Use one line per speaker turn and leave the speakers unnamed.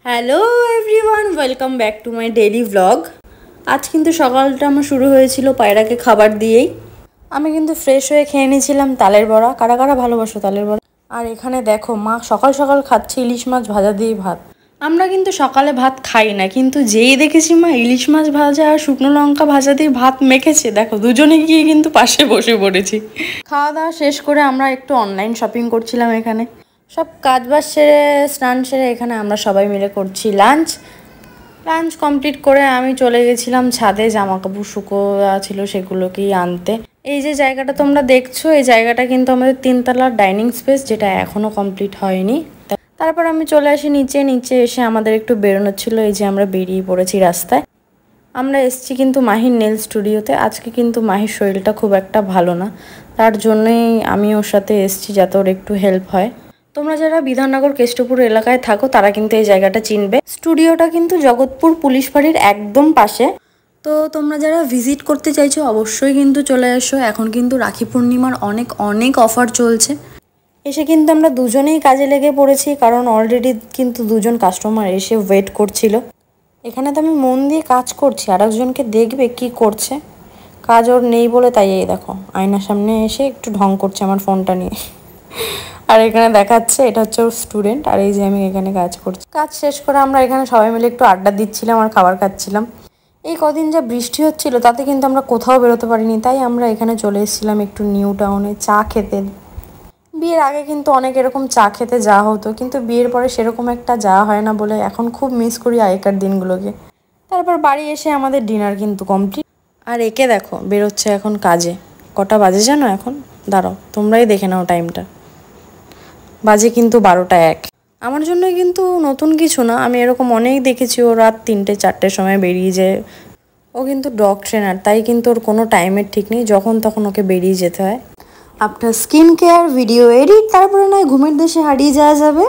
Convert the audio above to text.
Hello everyone, welcome back to my daily blog. আজ কিন্তু সকালটা আমার শুরু হয়েছিল পায়রাকে খাবার দিয়েই। আমি কিন্তু ফ্রেশ হয়ে খেয়ে নিয়েছিলাম তালের বড়া। কারা কারা ভালোবাসো তালের বড়া? আর এখানে দেখো মা সকাল সকাল খাচ্ছে ইলিশ মাছ ভাজা দিয়ে ভাত। আমরা কিন্তু সকালে ভাত খাই না, কিন্তু যেই দেখেছি মা ইলিশ মাছ ভাজা আর শুকনো লঙ্কা ভাজা দিয়ে ভাত মেখেছে, দেখো দুজনে গিয়ে কিন্তু পাশে বসে পড়েছি। খাওয়া দাওয়া শেষ করে আমরা একটু অনলাইন শপিং করছিলাম। এখানে সব কাজবাজ সেরে স্নান সেরে এখানে আমরা সবাই মিলে করছি লাঞ্চ কমপ্লিট করে আমি চলে গেছিলাম ছাদে, জামা কাপড় শুকোয়া ছিল সেগুলোকেই আনতে। এই যে জায়গাটা তোমরা দেখছো, এই জায়গাটা কিন্তু আমাদের 3তলার ডাইনিং স্পেস, যেটা এখনও কমপ্লিট হয়নি। তারপর আমি চলে আসি নিচে এসে আমাদের একটু বেরোনোর ছিল। এই যে আমরা বেরিয়ে পড়েছি রাস্তায়। আমরা এসছি কিন্তু মাহির নেল স্টুডিওতে। আজকে কিন্তু মাহির শরীরটা খুব একটা ভালো না, তার জন্যই আমি ওর সাথে এসছি যাতে ওর একটু হেল্প হয়। তোমরা যারা বিধাননগর কেষ্টপুর এলাকায় থাকো তারা কিন্তু এই জায়গাটা চিনবে। স্টুডিওটা কিন্তু জগৎপুর পুলিশ ফাঁড়ির একদম পাশে। তো তোমরা যারা ভিজিট করতে চাইছো অবশ্যই কিন্তু চলে এসো। এখন কিন্তু রাখি পূর্ণিমার অনেক অফার চলছে। এসে কিন্তু আমরা দুজনেই কাজে লেগে পড়েছি, কারণ অলরেডি কিন্তু দুজন কাস্টমার এসে ওয়েট করছিল। এখানে তো আমি মন দিয়ে কাজ করছি, আর একজনকে দেখবে কি করছে, কাজ ওর নেই বলে। তাই এই দেখো আয়নার সামনে এসে একটু ঢং করছে আমার ফোনটা নিয়ে। আর এখানে দেখাচ্ছে এটা হচ্ছে ওর স্টুডেন্ট। আর এই যে আমি এখানে কাজ করছি। কাজ শেষ করে আমরা এখানে সবাই মিলে একটু আড্ডা দিচ্ছিলাম আর খাবার খাচ্ছিলাম। এই কদিন যা বৃষ্টি হচ্ছিল তাতে কিন্তু আমরা কোথাও বেরোতে পারিনি, তাই আমরা এখানে চলে এসেছিলাম একটু নিউ টাউনে চা খেতে। বিয়ের আগে কিন্তু অনেক এরকম চা খেতে যাওয়া হতো, কিন্তু বিয়ের পরে সেরকম একটা যাওয়া হয় না বলে এখন খুব মিস করি আগেকার দিনগুলোকে। তারপর বাড়ি এসে আমাদের ডিনার কিন্তু কমপ্লিট। আর একে দেখো বেরোচ্ছে এখন কাজে। কটা বাজে জানো এখন? দাঁড়াও তোমরাই দেখে নাও টাইমটা। বাজে কিন্তু 12টা 1। আমার জন্য কিন্তু নতুন কিছু না, আমি এরকম অনেক দেখেছি। ও রাত 3টে 4টের সময় বেরিয়ে যায়। ও কিন্তু ডগ ট্রেনার, তাই কিন্তু ওর কোনো টাইমের ঠিক নেই, যখন তখন ওকে বেরিয়ে যেতে হয়। আপনার স্কিন কেয়ার, ভিডিও এডিট, তারপরে নয় ঘুমের দেশে হারিয়ে যাওয়া যাবে।